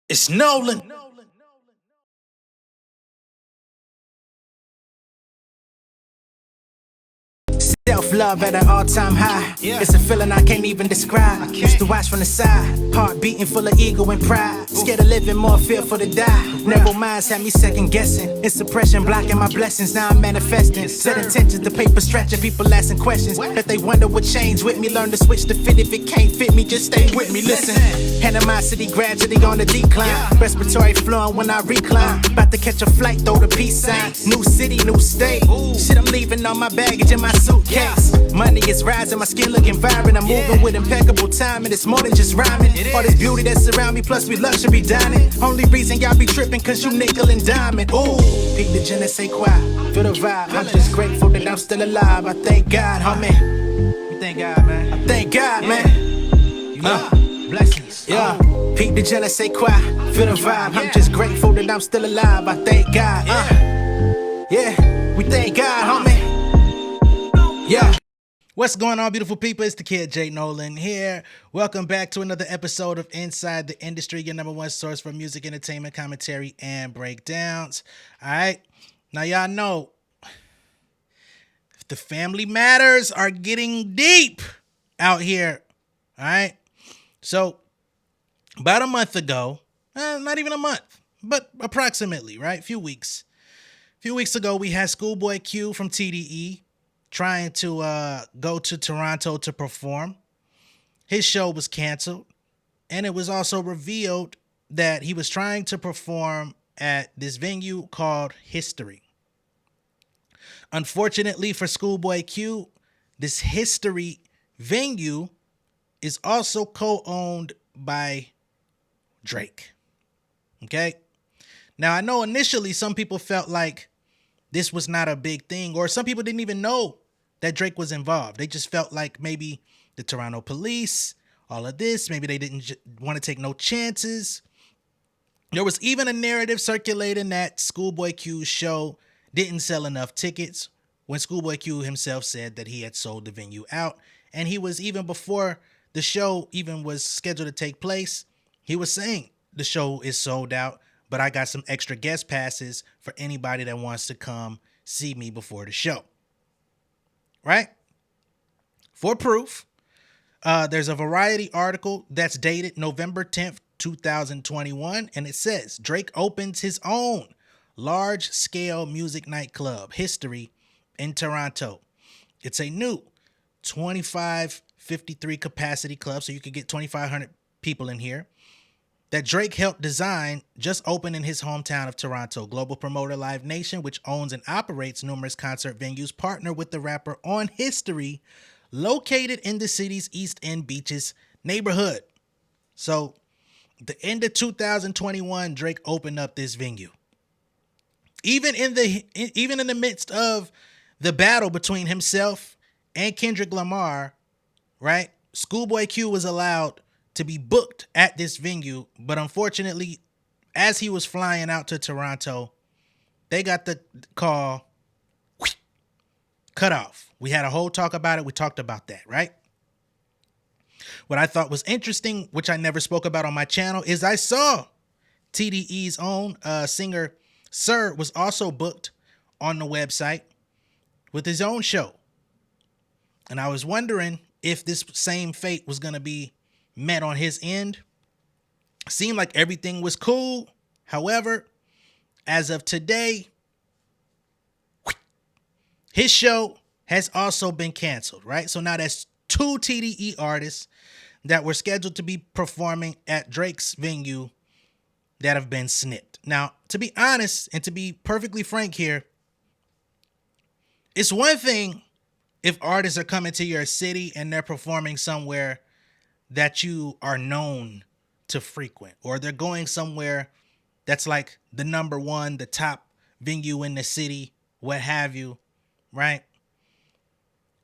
It's Nolan. Self-love at an all-time high. It's a feeling I can't even describe. Used to watch from the side, heart beating full of ego and pride. Scared of living, more fearful to die. Never minds had me second guessing. In suppression, blocking my blessings. Now I'm manifesting. Set intentions, the paper stretching. People asking questions that they wonder what changed with me. Learn to switch to fit if it can't fit me. Just stay with me. Listen, animosity gradually on the decline. Respiratory flowing when I recline. About to catch a flight, throw the peace sign. New city, new state. Shit, I'm leaving all my baggage in my suitcase. Money is rising, my skin looking vibrant. I'm moving with impeccable timing. It's more than just rhyming. All this beauty that surround me, plus we luxury dining. Only reason y'all be tripping, cause you nickel and diamond. Ooh, peep the je ne sais quoi. Feel the vibe. I'm just grateful that I'm still alive. I thank God, homie. You thank God, man. I thank God, man. Blessings. Yeah. Peep the je ne sais quoi. Feel the vibe. I'm just grateful that I'm still alive. I thank God. Yeah. We thank God, homie. Yeah. What's going on, beautiful people? It's the kid J Nolan here. Welcome back to another episode of Inside the Industry, your number one source for music, entertainment, commentary, and breakdowns. All right. Now, y'all know the family matters are getting deep out here. All right. So, about a month ago, not even a month, but approximately, right? A few weeks ago, we had Schoolboy Q from TDE trying to go to Toronto to perform. His show was canceled, and it was also revealed that he was trying to perform at this venue called History. Unfortunately for Schoolboy Q, this History venue is also co-owned by Drake. Okay? Now, I know initially some people felt like this was not a big thing, or some people didn't even know that Drake was involved. They just felt like maybe the Toronto police, all of this, maybe they didn't want to take no chances. There was even a narrative circulating that Schoolboy Q's show didn't sell enough tickets when Schoolboy Q himself said that he had sold the venue out. And he was, even before the show even was scheduled to take place, he was saying the show is sold out, but I got some extra guest passes for anybody that wants to come see me before the show. Right? For proof, there's a Variety article that's dated November 10th, 2021, and it says Drake opens his own large-scale music nightclub, History, in Toronto. It's a new 2553 capacity club, so you could get 2,500 people in here, that Drake helped design, just opened in his hometown of Toronto. Global promoter Live Nation, which owns and operates numerous concert venues, partner with the rapper on History, located in the city's East End Beaches neighborhood. So, the end of 2021, Drake opened up this venue. Even in the midst of the battle between himself and Kendrick Lamar, right? Schoolboy Q was allowed to be booked at this venue, but unfortunately, as he was flying out to Toronto, they got the call cut off. We had a whole talk about it. We talked about that, right? What I thought was interesting, which I never spoke about on my channel, is I saw TDE's own singer, Sir, was also booked on the website with his own show. And I was wondering if this same fate was going to be met on his end. Seemed like everything was cool. However, as of today, his show has also been canceled, right? So now that's two TDE artists that were scheduled to be performing at Drake's venue that have been snipped. Now, to be honest and to be perfectly frank here, it's one thing if artists are coming to your city and they're performing somewhere that you are known to frequent, or they're going somewhere that's like the number one, the top venue in the city, what have you, right?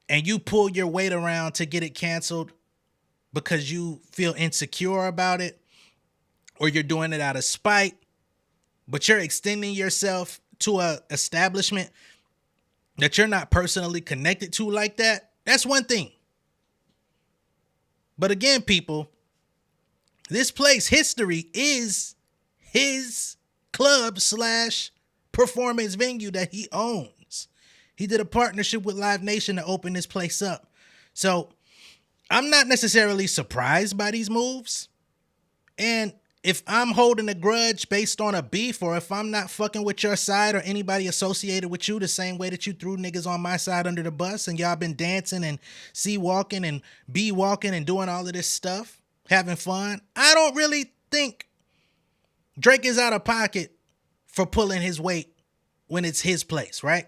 And you pull your weight around to get it canceled because you feel insecure about it, or you're doing it out of spite, but you're extending yourself to a establishment that you're not personally connected to like that. That's one thing. But again, people, this place, History, is his club slash performance venue that he owns. He did a partnership with Live Nation to open this place up. So I'm not necessarily surprised by these moves. And if I'm holding a grudge based on a beef, or if I'm not fucking with your side or anybody associated with you the same way that you threw niggas on my side under the bus and y'all been dancing and C-walking and B-walking and doing all of this stuff, having fun, I don't really think Drake is out of pocket for pulling his weight when it's his place, right?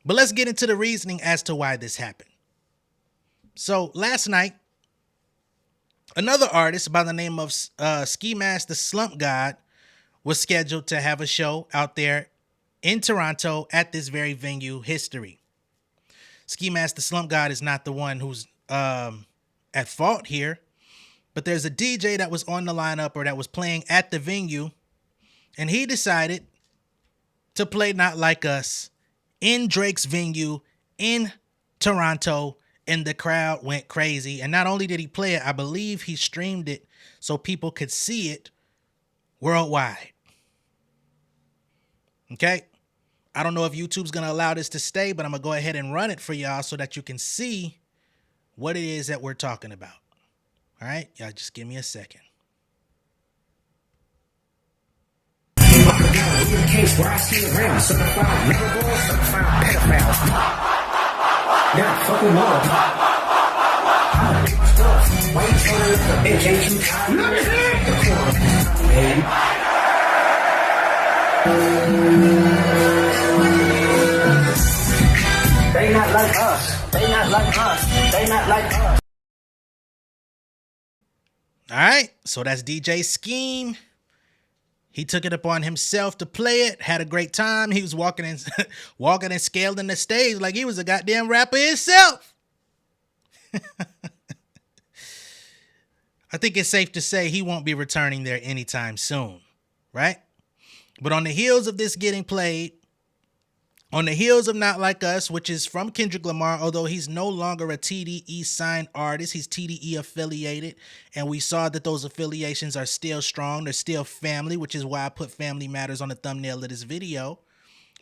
But let's get into the reasoning as to why this happened. So last night, another artist by the name of Ski Mask the Slump God was scheduled to have a show out there in Toronto at this very venue, History. Ski Mask the Slump God is not the one who's at fault here, but there's a DJ that was on the lineup or that was playing at the venue, and he decided to play Not Like Us in Drake's venue in Toronto, and the crowd went crazy. And not only did he play it, I believe he streamed it so people could see it worldwide. Okay? I don't know if YouTube's going to allow this to stay, but I'm going to go ahead and run it for y'all so that you can see what it is that we're talking about. All right? Y'all just give me a second. In the case where I see around, certified lover boys, certified pedophiles. Not fucking love. Why you trying to educate you? Let me see. They not like us. They not like us. They not like us. All right, so that's DJ Scheme. He took it upon himself to play it, had a great time. He was walking and scaling the stage like he was a goddamn rapper himself. I think it's safe to say he won't be returning there anytime soon, right? But on the heels of this getting played, on the heels of Not Like Us, which is from Kendrick Lamar, although he's no longer a TDE signed artist, he's TDE affiliated, and we saw that those affiliations are still strong. They're still family, which is why I put Family Matters on the thumbnail of this video,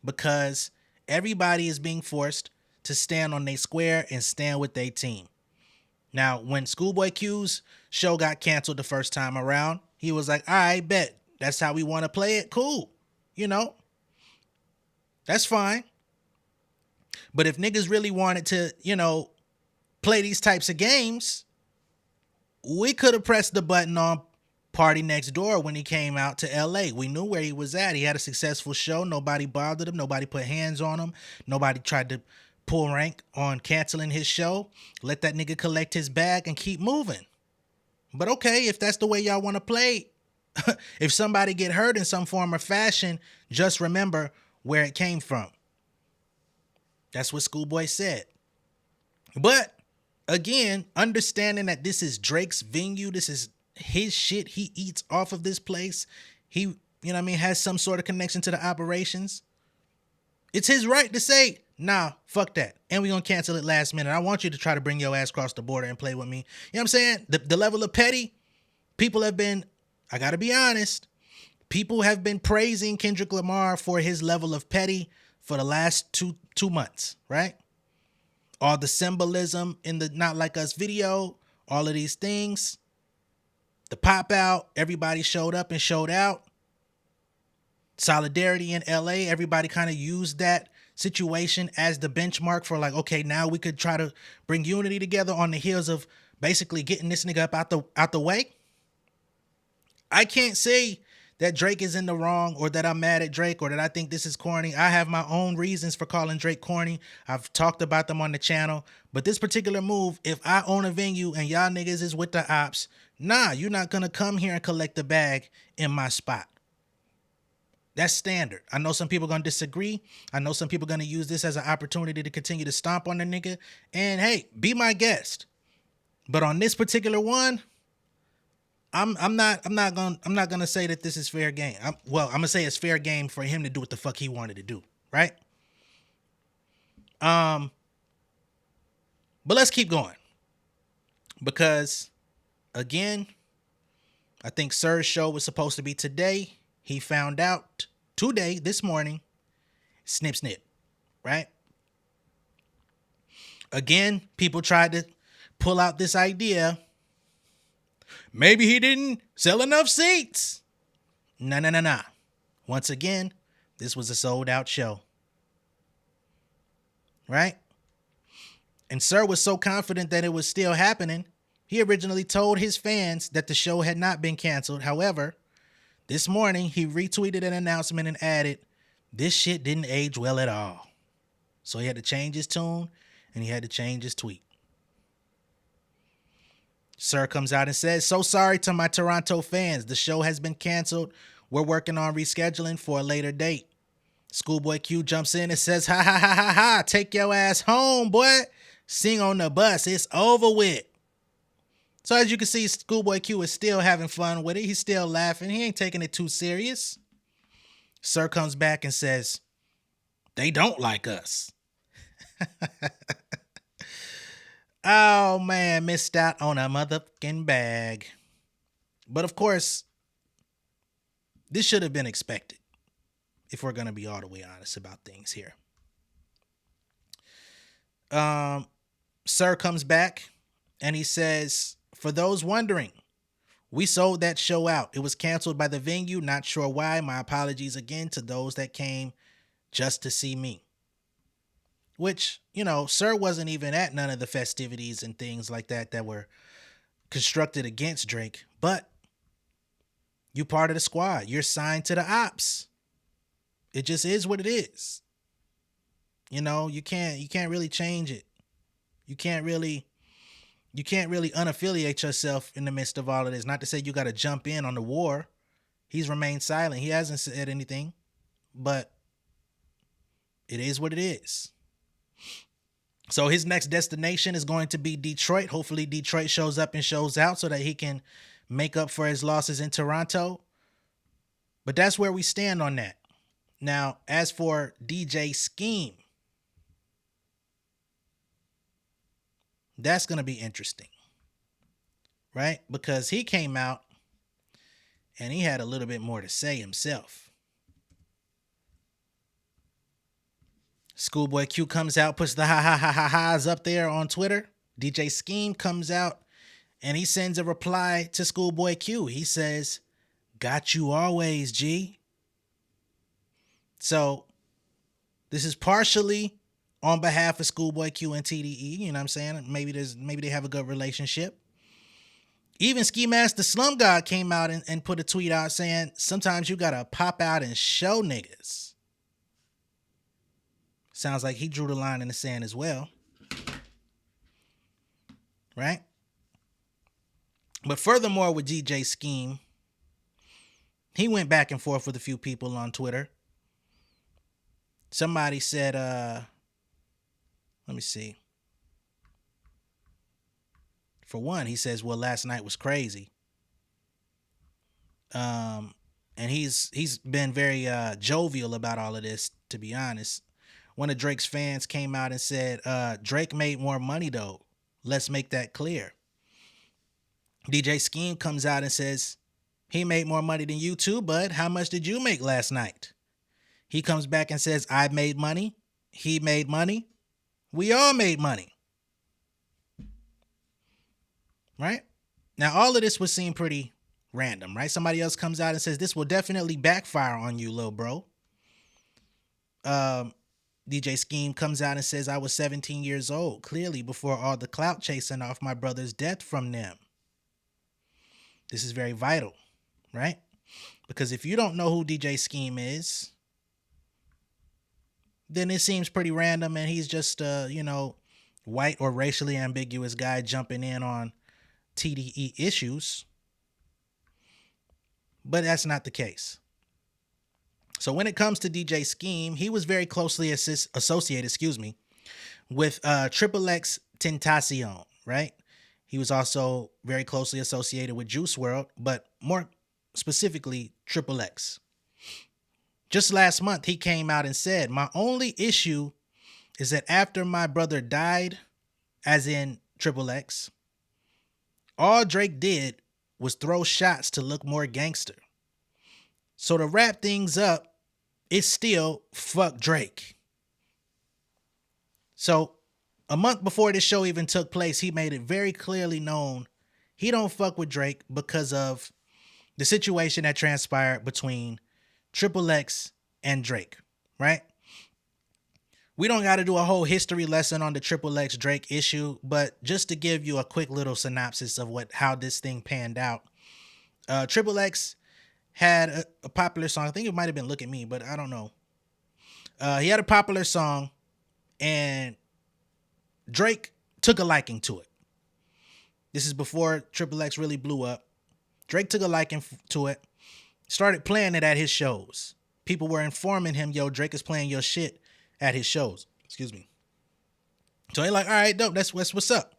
because everybody is being forced to stand on their square and stand with their team. Now, when Schoolboy Q's show got canceled the first time around, he was like, all right, bet. That's how we want to play it. Cool. You know, that's fine. But if niggas really wanted to, you know, play these types of games, we could have pressed the button on Party Next Door when he came out to LA. We knew where he was at. He had a successful show. Nobody bothered him. Nobody put hands on him. Nobody tried to pull rank on canceling his show. Let that nigga collect his bag and keep moving. But okay, if that's the way y'all want to play, if somebody get hurt in some form or fashion, just remember where it came from. That's what Schoolboy said. But again, understanding that this is Drake's venue, this is his shit. He eats off of this place. He, you know what I mean, has some sort of connection to the operations. It's his right to say, nah, fuck that. And we're going to cancel it last minute. I want you to try to bring your ass across the border and play with me. You know what I'm saying? The level of petty, people have been, I got to be honest, people have been praising Kendrick Lamar for his level of petty for the last two months, right? All the symbolism in the Not Like Us video, all of these things, the pop out, everybody showed up and showed out. Solidarity in LA, everybody kind of used that situation as the benchmark for like, okay, now we could try to bring unity together on the heels of basically getting this nigga up out the way. I can't say that Drake is in the wrong or that I'm mad at Drake or that I think this is corny. I have my own reasons for calling Drake corny. I've talked about them on the channel. But this particular move, if I own a venue and y'all niggas is with the ops, nah, you're not going to come here and collect the bag in my spot. That's standard. I know some people are going to disagree. I know some people are going to use this as an opportunity to continue to stomp on the nigga. And hey, be my guest. But on this particular one, I'm not gonna say that this is fair game. I'm gonna say it's fair game for him to do what the fuck he wanted to do, right? But let's keep going, because again, I think Sir's show was supposed to be today. He found out today, this morning, snip, snip, right? Again, people tried to pull out this idea. Maybe he didn't sell enough seats. Nah. Once again, this was a sold out show. Right? And Sir was so confident that it was still happening, he originally told his fans that the show had not been canceled. However, this morning he retweeted an announcement and added, "This shit didn't age well at all." So he had to change his tune and he had to change his tweet. Sir comes out and says, "So sorry to my Toronto fans. The show has been canceled. We're working on rescheduling for a later date." Schoolboy Q jumps in and says, "Ha ha ha ha ha, take your ass home, boy. Sing on the bus. It's over with." So as you can see, Schoolboy Q is still having fun with it. He's still laughing. He ain't taking it too serious. Sir comes back and says, "They don't like us." Oh man, missed out on a motherfucking bag. But of course, this should have been expected, if we're going to be all the way honest about things here. Sir comes back and he says, "For those wondering, we sold that show out. It was canceled by the venue. Not sure why. My apologies again to those that came just to see me." Which, you know, Sir wasn't even at none of the festivities and things like that were constructed against Drake. But you part of the squad. You're signed to the ops. It just is what it is. You know, you can't really change it. You can't really unaffiliate yourself in the midst of all of this. Not to say you got to jump in on the war. He's remained silent. He hasn't said anything, but it is what it is. So his next destination is going to be Detroit. Hopefully Detroit shows up and shows out so that he can make up for his losses in Toronto. But that's where we stand on that. Now, as for DJ Scheme, that's going to be interesting, right? Because he came out and he had a little bit more to say himself. Schoolboy Q comes out, puts the ha ha ha ha ha's up there on Twitter. DJ Scheme comes out and he sends a reply to Schoolboy Q. He says, "Got you always, G." So this is partially on behalf of Schoolboy Q and TDE. You know what I'm saying? Maybe they have a good relationship. Even Ski Master Slum God came out and put a tweet out saying, "Sometimes you gotta pop out and show niggas." Sounds like he drew the line in the sand as well. Right? But furthermore, with DJ Scheme, he went back and forth with a few people on Twitter. Somebody said, let me see. For one, he says, "Well, last night was crazy." And he's been very jovial about all of this, to be honest. One of Drake's fans came out and said, "Drake made more money though. Let's make that clear." DJ Scheme comes out and says, "He made more money than you too, bud. How much did you make last night?" He comes back and says, "I made money. He made money. We all made money." Right? Now, all of this would seem pretty random, right? Somebody else comes out and says, "This will definitely backfire on you, little bro." DJ Scheme comes out and says, "I was 17 years old, clearly before all the clout chasing off my brother's death from them." This is very vital, right? Because if you don't know who DJ Scheme is, then it seems pretty random and he's just white or racially ambiguous guy jumping in on TDE issues. But that's not the case. So when it comes to DJ Scheme, he was very closely associated, with Triple X Tentacion, right? He was also very closely associated with Juice WRLD, but more specifically, Triple X. Just last month, he came out and said, "My only issue is that after my brother died, as in Triple X, all Drake did was throw shots to look more gangster. So to wrap things up, it's still fuck Drake. So a month before this show even took place, he made it very clearly known he don't fuck with Drake because of the situation that transpired between Triple X and Drake, right? We don't got to do a whole history lesson on the Triple X Drake issue, but just to give you a quick little synopsis of how this thing panned out. Triple X had a popular song. I think it might have been Look at Me, but I don't know. He had a popular song and Drake took a liking to it. This is before Triple X really blew up. Drake took a liking to it, started playing it at his shows. People were informing him, yo, Drake is playing your shit at his shows. Excuse me. So they're like, all right, dope, that's what's up.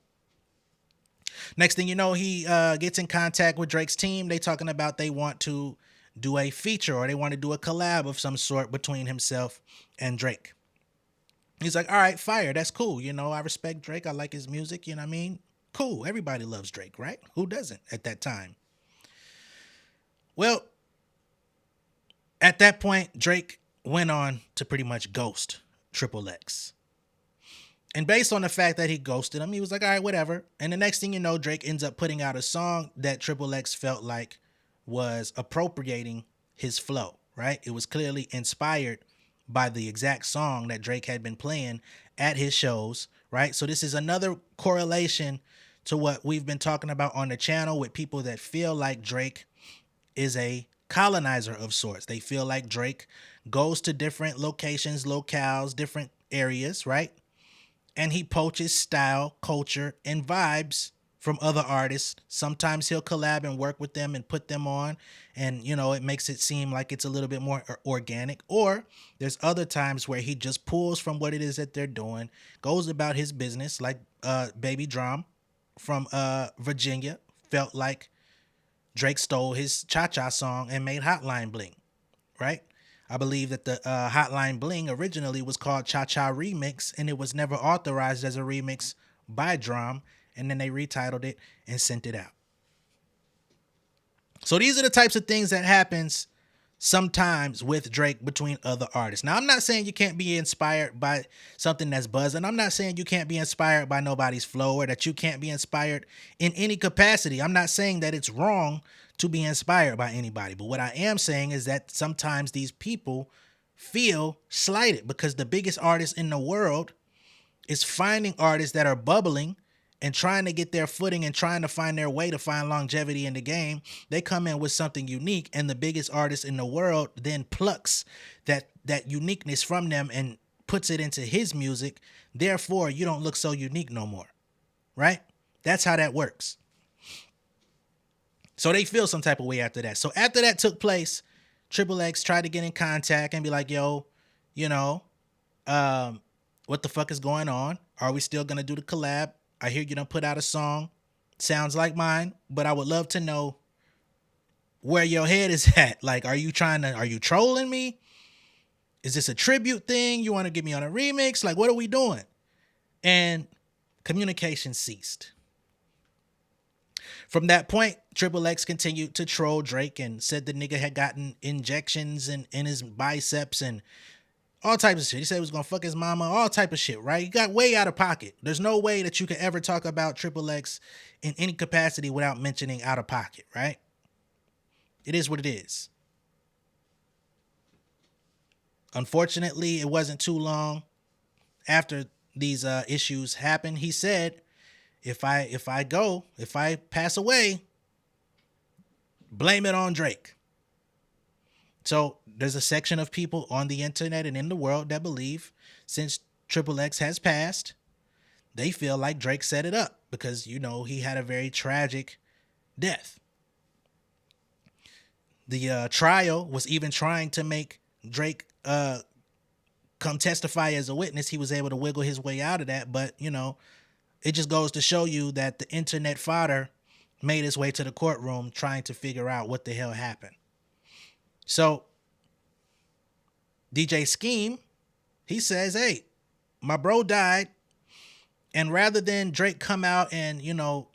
Next thing you know, he gets in contact with Drake's team. They talking about they want to do a feature or they want to do a collab of some sort between himself and Drake. He's like, all right, fire, that's cool. You know, I respect Drake. I like his music. You know what I mean? Cool. Everybody loves Drake, right? Who doesn't at that time? Well, at that point, Drake went on to pretty much ghost Triple X. And based on the fact that he ghosted him, he was like, all right, whatever. And the next thing you know, Drake ends up putting out a song that Triple X felt like was appropriating his flow, right? It was clearly inspired by the exact song that Drake had been playing at his shows, right? So this is another correlation to what we've been talking about on the channel with people that feel like Drake is a colonizer of sorts. They feel like Drake goes to different locations, locales, different areas, right? And he poaches style, culture, and vibes from other artists. Sometimes he'll collab and work with them and put them on. And, you know, it makes it seem like it's a little bit more organic. Or there's other times where he just pulls from what it is that they're doing, goes about his business, like Baby Drum from Virginia felt like Drake stole his Cha-Cha song and made Hotline Bling, right? I believe that the Hotline Bling originally was called Cha-Cha Remix, and it was never authorized as a remix by Drum, and then they retitled it and sent it out. So these are the types of things that happens sometimes with Drake between other artists. Now, I'm not saying you can't be inspired by something that's buzzing. I'm not saying you can't be inspired by nobody's flow or that you can't be inspired in any capacity. I'm not saying that it's wrong to be inspired by anybody. But what I am saying is that sometimes these people feel slighted because the biggest artist in the world is finding artists that are bubbling and trying to get their footing and trying to find their way to find longevity in the game. They come in with something unique, and the biggest artist in the world then plucks that uniqueness from them and puts it into his music. Therefore, you don't look so unique no more, right? That's how that works. So they feel some type of way after that. So after that took place, Triple X tried to get in contact and be like, yo, you know, what the fuck is going on? Are we still going to do the collab? I hear you done put out a song. Sounds like mine, but I would love to know where your head is at. Like, are you trolling me? Is this a tribute thing? You want to get me on a remix? Like, what are we doing? And communication ceased. From that point, Triple X continued to troll Drake and said the nigga had gotten injections in his biceps and all types of shit. He said he was going to fuck his mama, all type of shit, right? He got way out of pocket. There's no way that you could ever talk about Triple X in any capacity without mentioning out of pocket, right? It is what it is. Unfortunately, it wasn't too long after these issues happened. He said, if I pass away, blame it on Drake. So there's a section of people on the internet and in the world that believe since Triple X has passed, they feel like Drake set it up because, you know, he had a very tragic death. The trial was even trying to make Drake come testify as a witness. He was able to wiggle his way out of that, but, you know, it just goes to show you that the internet fodder made his way to the courtroom trying to figure out what the hell happened. So DJ Scheme, he says, hey, my bro died. And rather than Drake come out and, you know,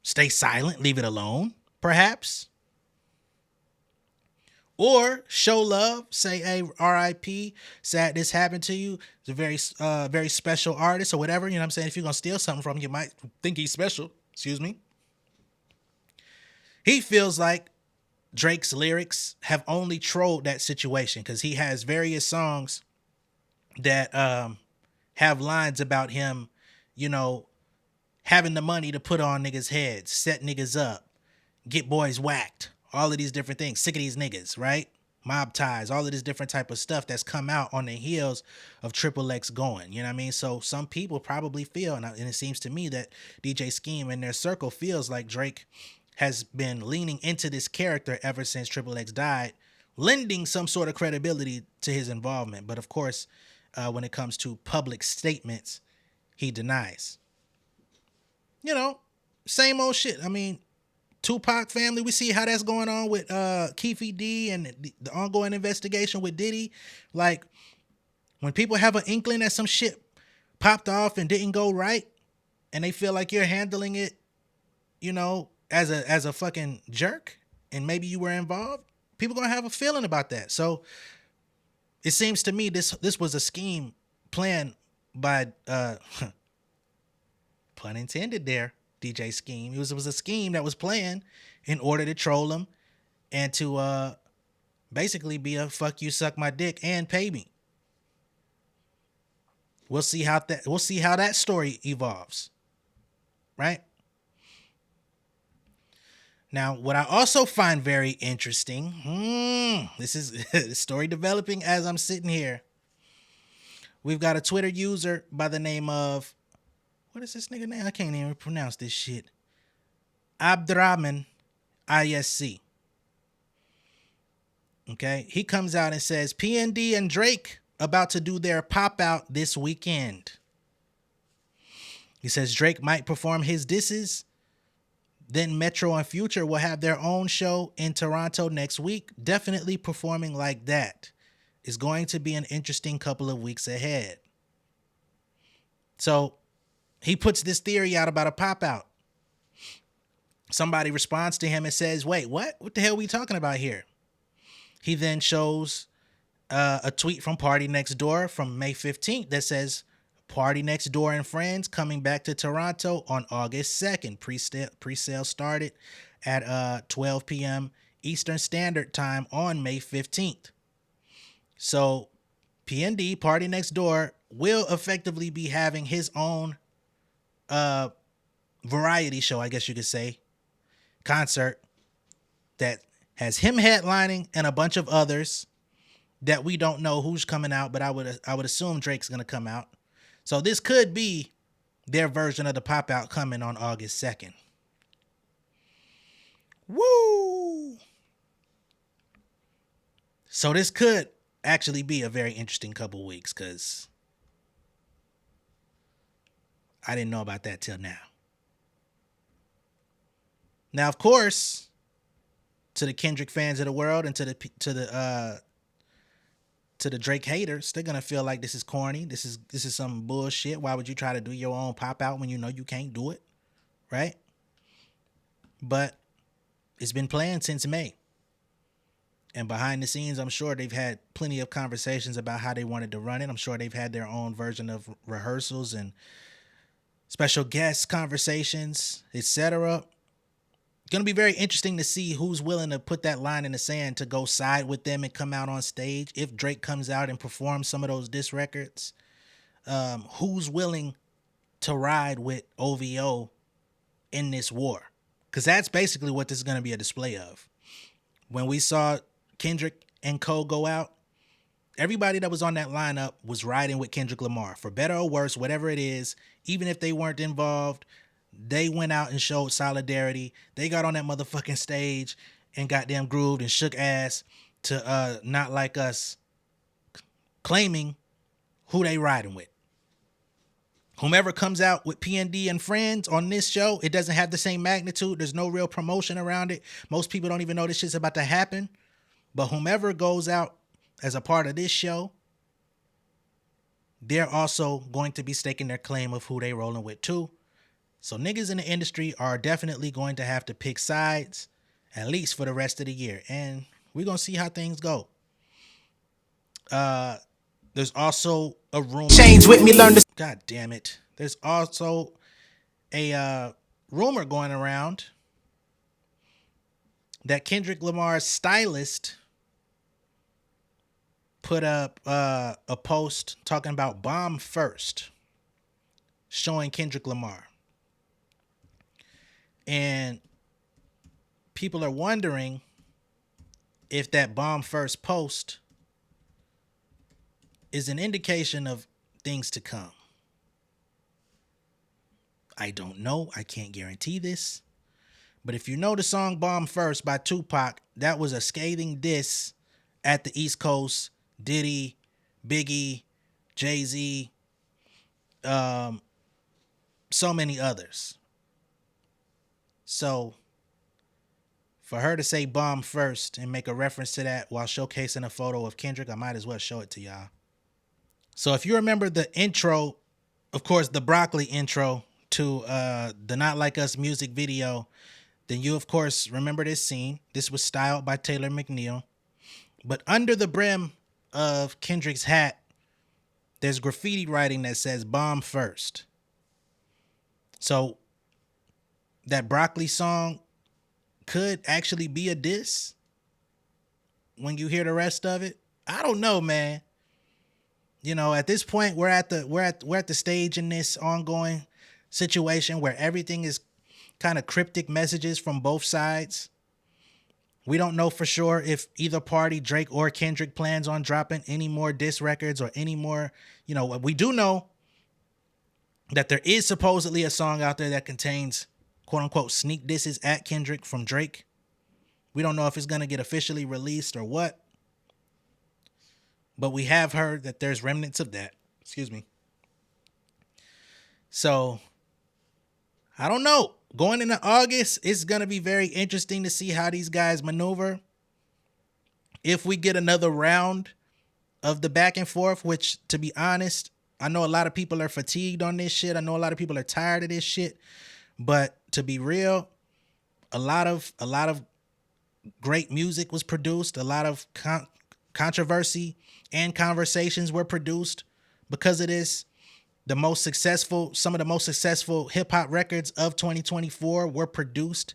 stay silent, leave it alone, perhaps. Or show love, say, hey, RIP, sad this happened to you. It's a very special artist or whatever. You know what I'm saying? If you're going to steal something from him, you might think he's special. Excuse me. He feels like Drake's lyrics have only trolled that situation because he has various songs that have lines about him, you know, having the money to put on niggas' heads, set niggas up, get boys whacked, all of these different things, sick of these niggas, right? Mob ties, all of this different type of stuff that's come out on the heels of Triple X going, you know what I mean? So some people probably feel, and it seems to me that DJ Scheme in their circle feels like Drake has been leaning into this character ever since Triple X died, lending some sort of credibility to his involvement. But of course, when it comes to public statements, he denies. You know, same old shit. I mean, Tupac family, we see how that's going on with Keefe D and the ongoing investigation with Diddy. Like, when people have an inkling that some shit popped off and didn't go right, and they feel like you're handling it, you know, as a fucking jerk, and maybe you were involved, people gonna have a feeling about that. So it seems to me this was a scheme planned by pun intended there, DJ Scheme. It was a scheme that was planned in order to troll him and to basically be a fuck you, suck my dick, and pay me. We'll see how that story evolves. Right? Now, what I also find very interesting, this is the story developing as I'm sitting here. We've got a Twitter user by the name of, what is this nigga name? I can't even pronounce this shit. Abdraman ISC. Okay, he comes out and says, PND and Drake about to do their pop out this weekend. He says Drake might perform his disses. Then Metro and Future will have their own show in Toronto next week. Definitely performing like that. It's going to be an interesting couple of weeks ahead. So he puts this theory out about a pop out. Somebody responds to him and says, wait, what? What the hell are we talking about here? He then shows a tweet from Party Next Door from May 15th that says, Party Next Door and Friends coming back to Toronto on August 2nd. Pre-sale started at 12 p.m. Eastern Standard Time on May 15th. So PND, Party Next Door, will effectively be having his own variety show, I guess you could say, concert that has him headlining and a bunch of others that we don't know who's coming out, but I would assume Drake's gonna come out. So this could be their version of the pop out coming on August 2nd. Woo! So this could actually be a very interesting couple weeks because I didn't know about that till now. Now, of course, to the Kendrick fans of the world and to the Drake haters, they're gonna feel like this is corny. This is some bullshit. Why would you try to do your own pop out when you know you can't do it, right? But it's been planned since May, and behind the scenes, I'm sure they've had plenty of conversations about how they wanted to run it. I'm sure they've had their own version of rehearsals and special guest conversations, etc. Going to be very interesting to see who's willing to put that line in the sand to go side with them and come out on stage. If Drake comes out and performs some of those diss records, who's willing to ride with OVO in this war? Because that's basically what this is going to be a display of. When we saw Kendrick and Cole go out, everybody that was on that lineup was riding with Kendrick Lamar. For better or worse, whatever it is, even if they weren't involved, they went out and showed solidarity. They got on that motherfucking stage and goddamn grooved and shook ass to Not Like Us, claiming who they riding with. Whomever comes out with PND and Friends on this show, it doesn't have the same magnitude. There's no real promotion around it. Most people don't even know this shit's about to happen. But whomever goes out as a part of this show, they're also going to be staking their claim of who they rolling with too. So niggas in the industry are definitely going to have to pick sides. at least for the rest of the year. And we're going to see how things go. There's also a rumor. Change with me, learn to. God damn it. There's also a rumor going around that Kendrick Lamar's stylist put up a post talking about Bomb First, showing Kendrick Lamar. And people are wondering if that Bomb First post is an indication of things to come. I don't know. I can't guarantee this. But if you know the song Bomb First by Tupac, that was a scathing diss at the East Coast, Diddy, Biggie, Jay-Z, so many others. So for her to say Bomb First and make a reference to that while showcasing a photo of Kendrick, I might as well show it to y'all. So if you remember the intro, of course, the broccoli intro to the Not Like Us music video, then you, of course, remember this scene. This was styled by Taylor McNeil. But under the brim of Kendrick's hat, there's graffiti writing that says Bomb First. So that broccoli song could actually be a diss when you hear the rest of it. I don't know, man. You know, at this point, we're at the stage in this ongoing situation where everything is kind of cryptic messages from both sides. We don't know for sure if either party, Drake or Kendrick, plans on dropping any more diss records or any more. You know, we do know that there is supposedly a song out there that contains quote unquote sneak disses at Kendrick from Drake. We don't know if it's going to get officially released or what. But we have heard that there's remnants of that. Excuse me. So, I don't know. Going into August, it's going to be very interesting to see how these guys maneuver. If we get another round of the back and forth, which, to be honest, I know a lot of people are fatigued on this shit. I know a lot of people are tired of this shit. But to be real, a lot of great music was produced. A lot of controversy and conversations were produced because of this. Some of the most successful hip hop records of 2024 were produced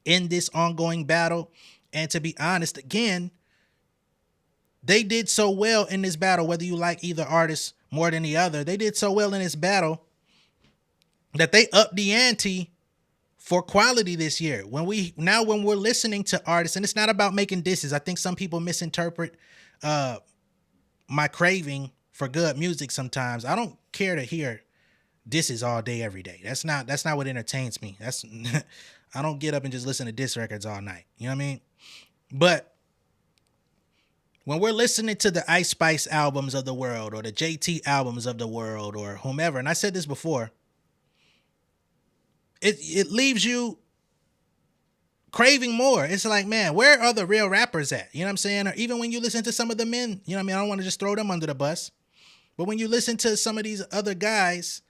in this ongoing battle. And to be honest, again, they did so well in this battle, whether you like either artist more than the other. They did so well in this battle that they upped the ante for quality this year. When we're listening to artists, and it's not about making disses. I think some people misinterpret my craving for good music sometimes. I don't care to hear disses all day, every day. That's not what entertains me. I don't get up and just listen to diss records all night. You know what I mean? But when we're listening to the Ice Spice albums of the world or the JT albums of the world or whomever, and I said this before, it leaves you craving more. It's like, man, where are the real rappers at? You know what I'm saying? Or even when you listen to some of the men, you know what I mean? I don't want to just throw them under the bus. But when you listen to some of these other guys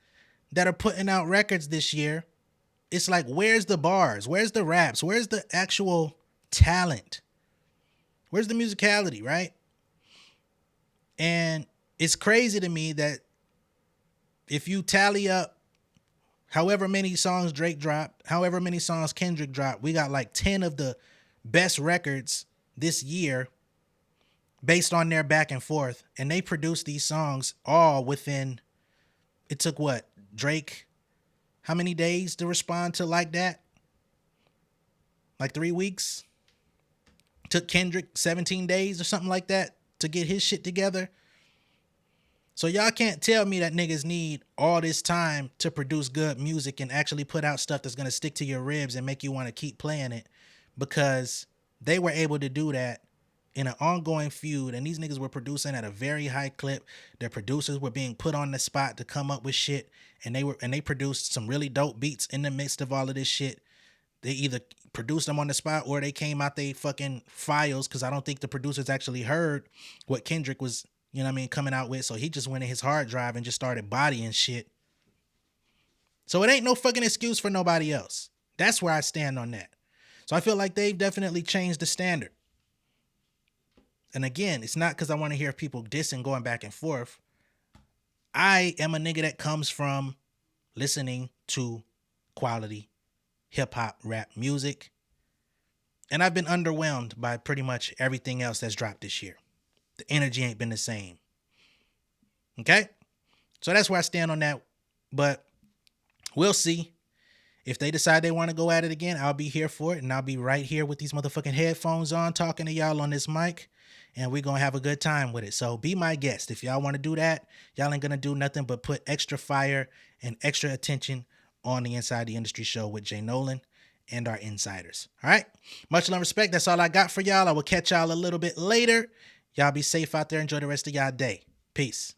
that are putting out records this year, it's like, where's the bars? Where's the raps? Where's the actual talent? Where's the musicality, right? And it's crazy to me that if you tally up however many songs Drake dropped, however many songs Kendrick dropped, we got like 10 of the best records this year based on their back and forth. And they produced these songs all within, it took what, Drake, how many days to respond to like that? Like 3 weeks? Took Kendrick 17 days or something like that to get his shit together. So y'all can't tell me that niggas need all this time to produce good music and actually put out stuff that's going to stick to your ribs and make you want to keep playing it, because they were able to do that in an ongoing feud, and these niggas were producing at a very high clip. Their producers were being put on the spot to come up with shit, and they produced some really dope beats in the midst of all of this shit. They either produced them on the spot or they came out they fucking files, because I don't think the producers actually heard what Kendrick was, you know what I mean, coming out with. So he just went in his hard drive and just started bodying shit. So it ain't no fucking excuse for nobody else. That's where I stand on that. So I feel like they've definitely changed the standard. And again, it's not because I want to hear people dissing going back and forth. I am a nigga that comes from listening to quality hip-hop rap music. And I've been underwhelmed by pretty much everything else that's dropped this year. The energy ain't been the same. Okay? So that's where I stand on that. But we'll see. If they decide they want to go at it again, I'll be here for it. And I'll be right here with these motherfucking headphones on talking to y'all on this mic. And we're going to have a good time with it. So be my guest. If y'all want to do that, y'all ain't going to do nothing but put extra fire and extra attention on the Inside the Industry show with J Nolan and our insiders. All right? Much love and respect. That's all I got for y'all. I will catch y'all a little bit later. Y'all be safe out there. Enjoy the rest of y'all day. Peace.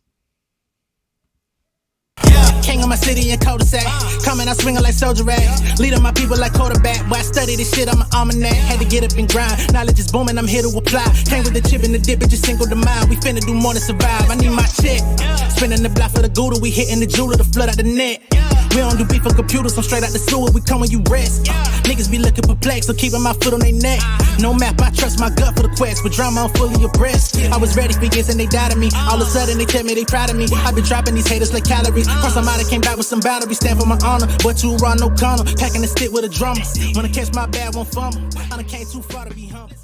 King of my city and cul-de-sac. Coming out swinging like soldier rag. Leading my people like quarterback. Boy, I study this shit, I'm an almanac. Had to get up and grind. Knowledge is booming, I'm here to apply. Came with the chip and the dip, it just single the mind. We finna do more than survive. I need my check. Spinning the block for the Gouda. We hitting the jeweler to flood out the net. We don't do beef on computers, I'm straight out the sewer. We come when you rest. Niggas be looking perplexed, so keeping my foot on their neck. No map, I trust my gut for the quest. But drama, I'm fully abreast. I was ready for years and they died of me. All of a sudden they tell me they proud of me. I been dropping these haters like calories. Cross them out, I came back with some boundaries. Stand for my honor, but too raw, no corner. Packing the stick with a drummer. Wanna catch my bad, won't fumble. I done came too far to be humble.